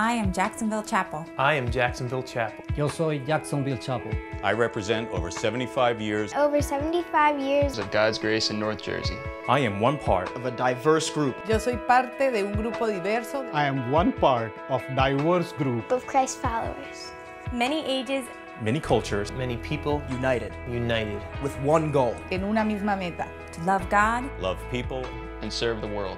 I am Jacksonville Chapel. I am Jacksonville Chapel. Yo soy Jacksonville Chapel. I represent over 75 years of God's grace in North Jersey. I am one part of a diverse group. Yo soy parte de un grupo diverso. I am one part of diverse group of Christ followers. Many ages, many cultures, many people united with one goal. En una misma meta. To love God, love people, and serve the world.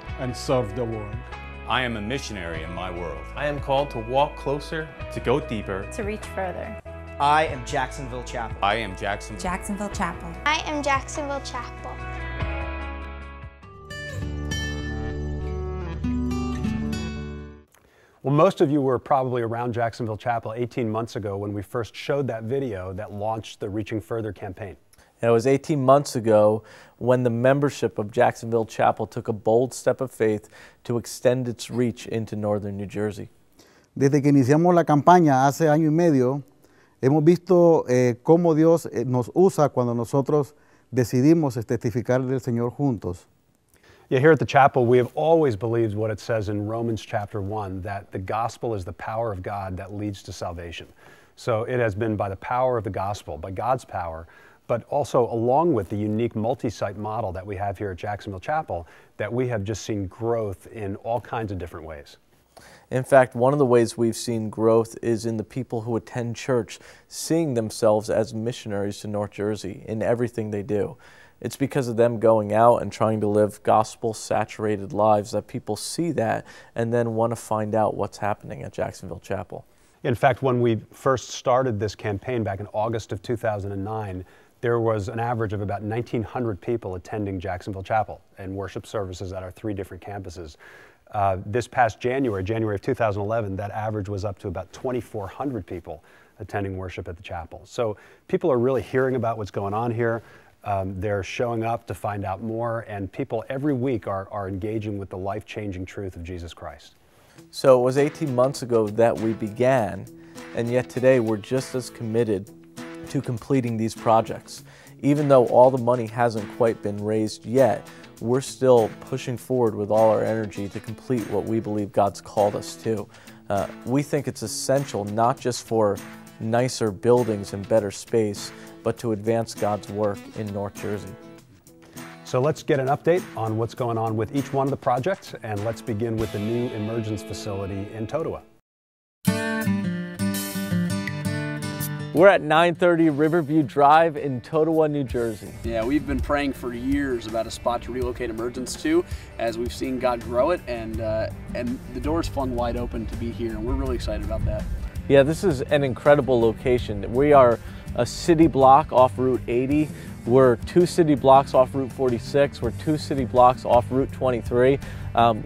I am a missionary in my world. I am called to walk closer, to go deeper, to reach further. I am Jacksonville Chapel. I am Jacksonville Chapel. I am Jacksonville Chapel. Well, most of you were probably around Jacksonville Chapel 18 months ago when we first showed that video that launched the Reaching Further campaign. It was 18 months ago when the membership of Jacksonville Chapel took a bold step of faith to extend its reach into northern New Jersey. Desde que iniciamos la campaña hace año y medio, hemos visto cómo Dios nos usa cuando nosotros decidimos testificar del Señor juntos. Yeah, here at the chapel, we have always believed what it says in Romans chapter 1, that the gospel is the power of God that leads to salvation. So it has been by the power of the gospel, by God's power, but also along with the unique multi-site model that we have here at Jacksonville Chapel, that we have just seen growth in all kinds of different ways. In fact, one of the ways we've seen growth is in the people who attend church, seeing themselves as missionaries to North Jersey in everything they do. It's because of them going out and trying to live gospel-saturated lives that people see that and then want to find out what's happening at Jacksonville Chapel. In fact, when we first started this campaign back in August of 2009, there was an average of about 1,900 people attending Jacksonville Chapel and worship services at our 3 different campuses. This past January of 2011, that average was up to about 2,400 people attending worship at the chapel. So people are really hearing about what's going on here. They're showing up to find out more, and people every week are engaging with the life-changing truth of Jesus Christ. So it was 18 months ago that we began, and yet today we're just as committed to completing these projects. Even though all the money hasn't quite been raised yet, we're still pushing forward with all our energy to complete what we believe God's called us to. We think it's essential not just for nicer buildings and better space, but to advance God's work in North Jersey. So let's get an update on what's going on with each one of the projects, and let's begin with the new emergence facility in Totowa. We're at 930 Riverview Drive in Totowa, New Jersey. Yeah, we've been praying for years about a spot to relocate Emergence to, as we've seen God grow it, and the door's flung wide open to be here, and we're really excited about that. Yeah, this is an incredible location. We are a city block off Route 80. We're 2 city blocks off Route 46. We're 2 city blocks off Route 23.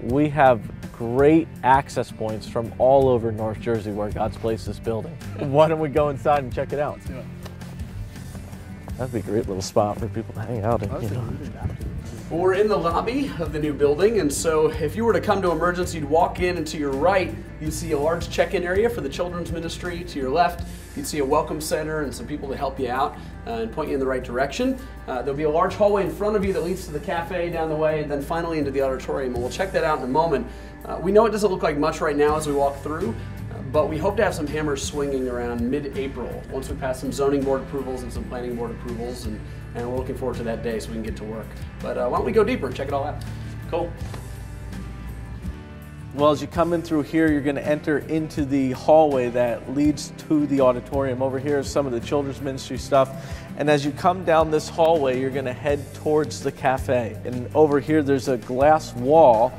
We have great access points from all over North Jersey where God's placed this building. Why don't we go inside and check it out? Let's do it. That'd be a great little spot for people to hang out in. Well, we're in the lobby of the new building, and so if you were to come to Emergence, you'd walk in, and to your right, you'd see a large check-in area for the children's ministry. To your left, you'd see a welcome center and some people to help you out and point you in the right direction. There'll be a large hallway in front of you that leads to the cafe down the way, and then finally into the auditorium, and we'll check that out in a moment. We know it doesn't look like much right now as we walk through, but we hope to have some hammers swinging around mid-April once we pass some zoning board approvals and some planning board approvals, and we're looking forward to that day so we can get to work. But why don't we go deeper and check it all out? Cool. Well, as you come in through here, you're going to enter into the hallway that leads to the auditorium. Over here is some of the children's ministry stuff. And as you come down this hallway, you're going to head towards the cafe. And over here, there's a glass wall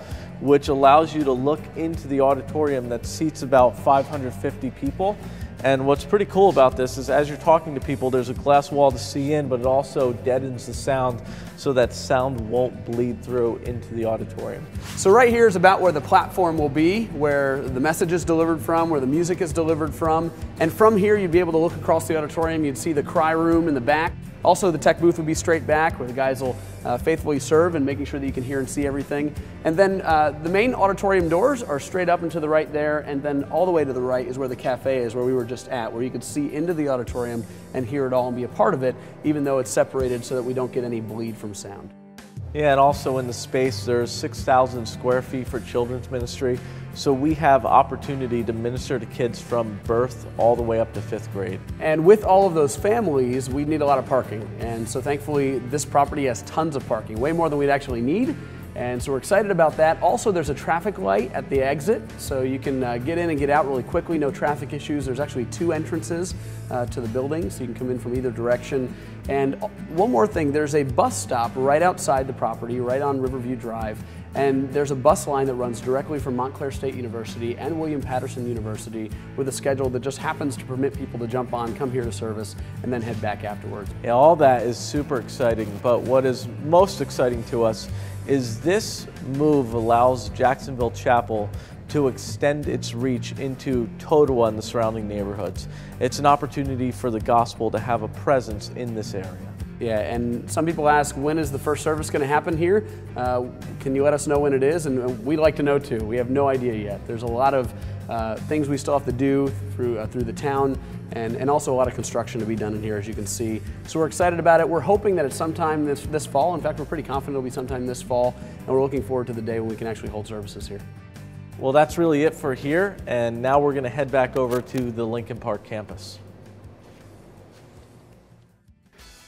which allows you to look into the auditorium that seats about 550 people. And what's pretty cool about this is as you're talking to people, there's a glass wall to see in, but it also deadens the sound so that sound won't bleed through into the auditorium. So right here is about where the platform will be, where the message is delivered from, where the music is delivered from. And from here, you'd be able to look across the auditorium. You'd see the cry room in the back. Also, the tech booth will be straight back where the guys will faithfully serve and making sure that you can hear and see everything. And then the main auditorium doors are straight up and to the right there, and then all the way to the right is where the cafe is, where we were just at, where you could see into the auditorium and hear it all and be a part of it, even though it's separated so that we don't get any bleed from sound. Yeah, and also in the space, there's 6,000 square feet for children's ministry. So we have opportunity to minister to kids from birth all the way up to 5th grade. And with all of those families, we need a lot of parking. And so thankfully, this property has tons of parking, way more than we'd actually need. And so we're excited about that. Also, there's a traffic light at the exit, so you can get in and get out really quickly, no traffic issues. There's actually 2 entrances to the building, so you can come in from either direction. And one more thing, there's a bus stop right outside the property, right on Riverview Drive. And there's a bus line that runs directly from Montclair State University and William Patterson University with a schedule that just happens to permit people to jump on, come here to service, and then head back afterwards. Yeah, all that is super exciting, but what is most exciting to us is this move allows Jacksonville Chapel to extend its reach into Totowa and the surrounding neighborhoods. It's an opportunity for the gospel to have a presence in this area. Yeah, and some people ask, when is the first service going to happen here? Can you let us know when it is? And we'd like to know too. We have no idea yet. There's a lot of things we still have to do through the town, and also a lot of construction to be done in here, as you can see. So we're excited about it. We're hoping that it's sometime this fall. In fact, we're pretty confident it'll be sometime this fall, and we're looking forward to the day when we can actually hold services here. Well, that's really it for here, and now we're going to head back over to the Lincoln Park campus.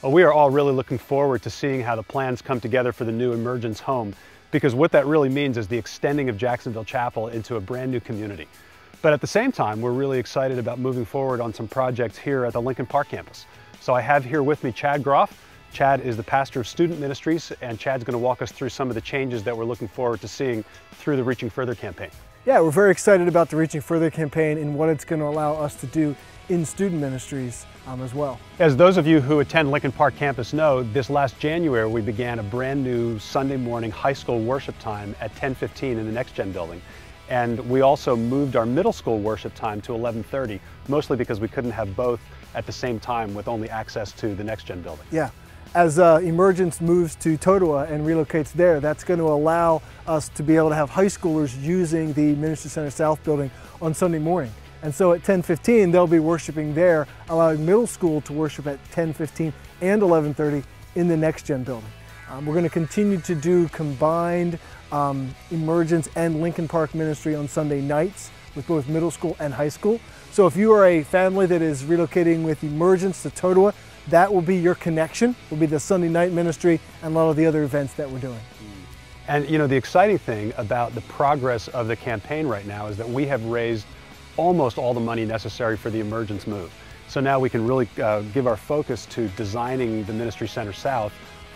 Well, we are all really looking forward to seeing how the plans come together for the new Emergence home, because what that really means is the extending of Jacksonville Chapel into a brand new community. But at the same time, we're really excited about moving forward on some projects here at the Lincoln Park campus. So I have here with me Chad Groff. Chad is the pastor of student ministries, and Chad's going to walk us through some of the changes that we're looking forward to seeing through the Reaching Further campaign. Yeah, we're very excited about the Reaching Further campaign and what it's going to allow us to do in student ministries as well. As those of you who attend Lincoln Park campus know, this last January we began a brand new Sunday morning high school worship time at 10:15 in the Next Gen building. And we also moved our middle school worship time to 11:30, mostly because we couldn't have both at the same time with only access to the Next Gen building. Yeah. As Emergence moves to Totowa and relocates there, that's going to allow us to be able to have high schoolers using the Ministry Center South building on Sunday morning. And so at 10:15, they'll be worshiping there, allowing middle school to worship at 10:15 and 11:30 in the Next Gen building. We're going to continue to do combined Emergence and Lincoln Park ministry on Sunday nights with both middle school and high school. So if you are a family that is relocating with Emergence to Totowa, that will be your connection, will be the Sunday night ministry and a lot of the other events that we're doing. And you know, the exciting thing about the progress of the campaign right now is that we have raised almost all the money necessary for the Emergence move. So now we can really give our focus to designing the Ministry Center South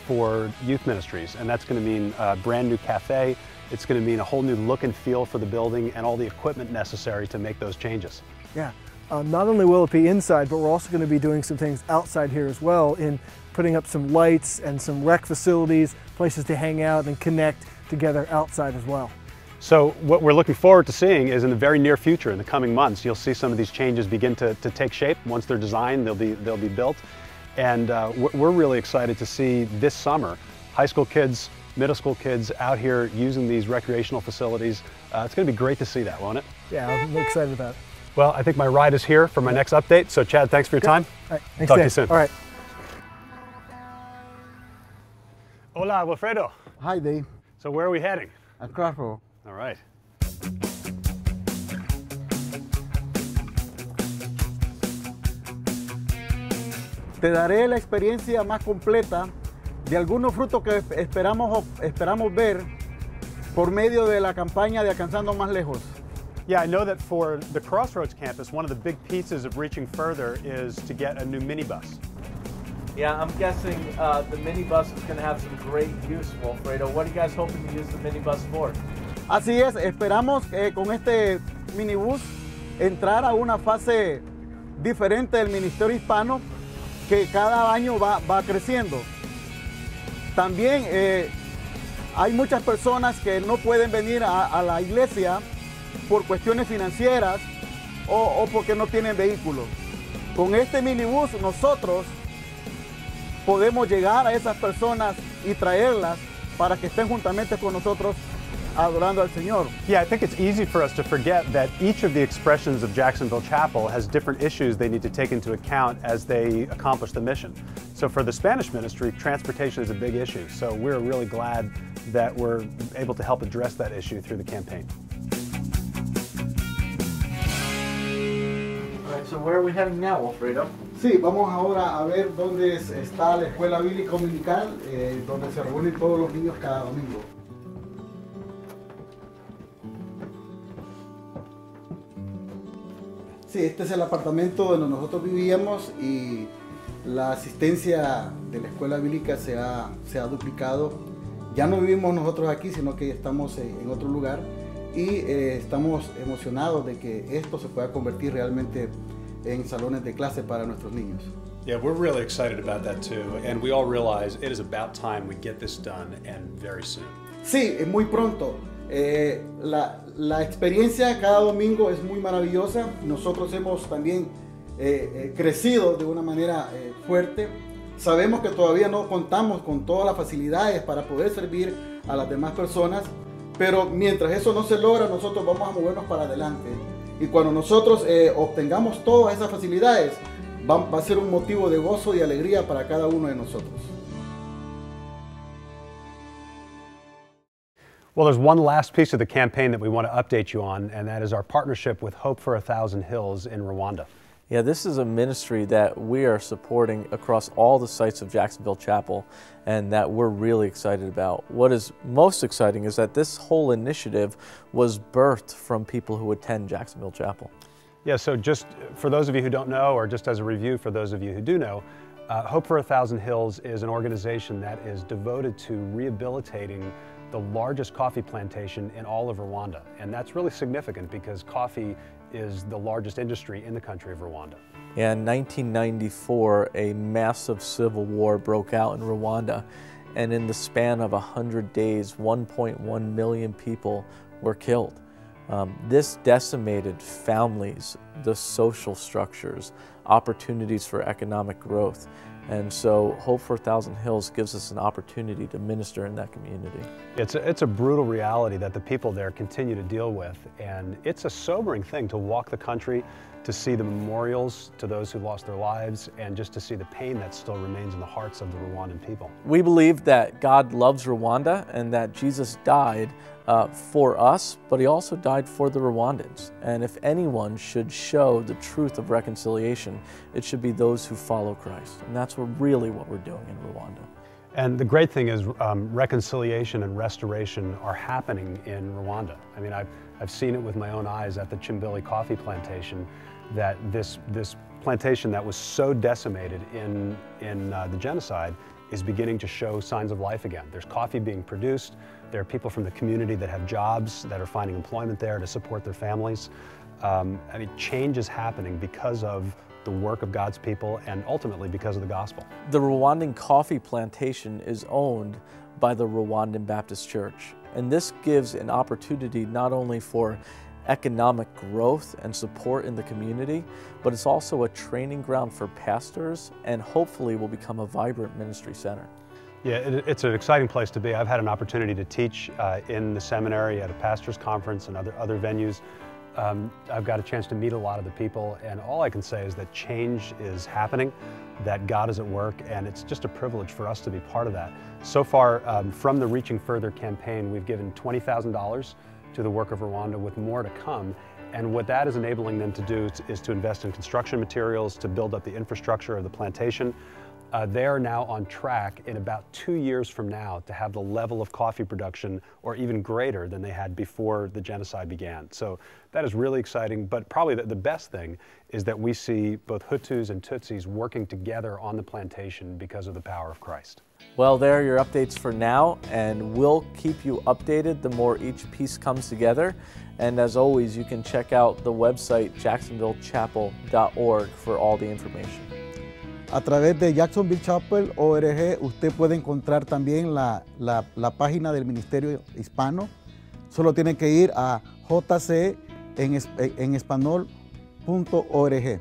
for youth ministries. And that's going to mean a brand new cafe. It's going to mean a whole new look and feel for the building and all the equipment necessary to make those changes. Yeah. Not only will it be inside, but we're also going to be doing some things outside here as well, in putting up some lights and some rec facilities, places to hang out and connect together outside as well. So what we're looking forward to seeing is in the very near future, in the coming months, you'll see some of these changes begin to take shape. Once they're designed, they'll be built. And we're really excited to see this summer high school kids, middle school kids out here using these recreational facilities. It's going to be great to see that, won't it? Yeah, I'm excited about it. Well, I think my ride is here for my next update. So Chad, thanks for your time. All right, thanks, Talk Dan. to you soon. All right. Hola, Wilfredo. Hi, Dave. So where are we heading? A Crossroad. All right. Te daré la experiencia más completa de algunos frutos que esperamos ver por medio de la campaña de Alcanzando Más Lejos. Yeah, I know that for the Crossroads campus, one of the big pieces of Reaching Further is to get a new minibus. Yeah, I'm guessing the minibus is going to have some great use, Wilfredo. What are you guys hoping to use the minibus for? Así es, esperamos con este minibús entrar a una fase diferente del Ministerio Hispano que cada año va creciendo. También hay muchas personas que no pueden venir a la iglesia por cuestiones financieras o porque no tienen vehículos. Con este minibús nosotros podemos llegar a esas personas y traerlas para que estén juntamente con nosotros adorando al Señor. Yeah, I think it's easy for us to forget that each of the expressions of Jacksonville Chapel has different issues they need to take into account as they accomplish the mission. So for the Spanish ministry, transportation is a big issue. So we're really glad that we're able to help address that issue through the campaign. All right, so where are we heading now, Wilfredo? Sí, vamos ahora a ver dónde está la escuela bíblica dominical, donde se reúnen todos los niños cada domingo. Sí, este es el apartamento donde nosotros vivíamos y la asistencia de la escuela bíblica se ha duplicado. Ya no vivimos nosotros aquí, sino que estamos en otro lugar y estamos emocionados de que esto se pueda convertir realmente en salones de clase para nuestros niños. Yeah, we're really excited about that too, and we all realize it is about time we get this done, and very soon. Sí, es muy pronto. La experiencia cada domingo es muy maravillosa. Nosotros hemos también crecido de una manera fuerte. Sabemos que todavía no contamos con todas las facilidades para poder servir a las demás personas, pero mientras eso no se logra, nosotros vamos a movernos para adelante. Y cuando nosotros obtengamos todas esas facilidades, va a ser un motivo de gozo y alegría para cada uno de nosotros. Well, there's one last piece of the campaign that we want to update you on, and that is our partnership with Hope for 1,000 Hills in Rwanda. Yeah, this is a ministry that we are supporting across all the sites of Jacksonville Chapel and that we're really excited about. What is most exciting is that this whole initiative was birthed from people who attend Jacksonville Chapel. Yeah, so just for those of you who don't know, or just as a review for those of you who do know, Hope for 1,000 Hills is an organization that is devoted to rehabilitating the largest coffee plantation in all of Rwanda. And that's really significant because coffee is the largest industry in the country of Rwanda. Yeah, in 1994, a massive civil war broke out in Rwanda, and in the span of 100 days, 1.1 million people were killed. This decimated families, the social structures, opportunities for economic growth. And so Hope for 1,000 Hills gives us an opportunity to minister in that community. It's a brutal reality that the people there continue to deal with, and it's a sobering thing to walk the country, to see the memorials to those who lost their lives, and just to see the pain that still remains in the hearts of the Rwandan people. We believe that God loves Rwanda and that Jesus died for us, but he also died for the Rwandans. And if anyone should show the truth of reconciliation, it should be those who follow Christ. And that's really what we're doing in Rwanda. And the great thing is reconciliation and restoration are happening in Rwanda. I mean, I've seen it with my own eyes at the Chimbili coffee plantation, that this plantation that was so decimated in the genocide is beginning to show signs of life again. There's coffee being produced. There are people from the community that have jobs, that are finding employment there to support their families. I mean, change is happening because of the work of God's people and ultimately because of the gospel. The Rwandan coffee plantation is owned by the Rwandan Baptist Church. And this gives an opportunity not only for economic growth and support in the community, but it's also a training ground for pastors and hopefully will become a vibrant ministry center. Yeah, it's an exciting place to be. I've had an opportunity to teach in the seminary at a pastor's conference and other venues. I've got a chance to meet a lot of the people, and all I can say is that change is happening, that God is at work, and it's just a privilege for us to be part of that. So far, from the Reaching Further campaign, we've given $20,000 to the work of Rwanda, with more to come. And what that is enabling them to do is to invest in construction materials, to build up the infrastructure of the plantation. They are now on track in about 2 years from now to have the level of coffee production or even greater than they had before the genocide began. So that is really exciting, but probably the best thing is that we see both Hutus and Tutsis working together on the plantation because of the power of Christ. Well, there are your updates for now, and we'll keep you updated the more each piece comes together. And as always, you can check out the website jacksonvillechapel.org for all the information. A través de jacksonvillechapel.org usted puede encontrar también la página del Ministerio Hispano. Solo tiene que ir a jcenespanol.org.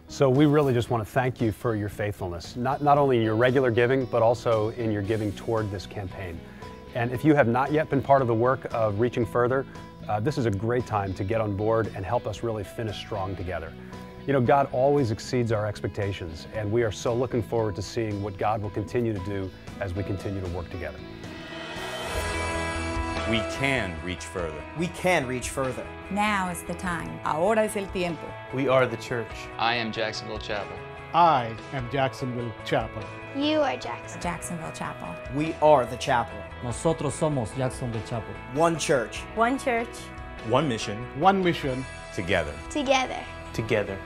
So we really just want to thank you for your faithfulness, not only in your regular giving, but also in your giving toward this campaign. And if you have not yet been part of the work of Reaching Further, this is a great time to get on board and help us really finish strong together. You know, God always exceeds our expectations, and we are so looking forward to seeing what God will continue to do as we continue to work together. We can reach further. We can reach further. Now is the time. Ahora es el tiempo. We are the church. I am Jacksonville Chapel. I am Jacksonville Chapel. You are Jackson. Jacksonville Chapel. We are the chapel. Nosotros somos Jacksonville Chapel. One church. One church. One mission. One mission. Together. Together. Together.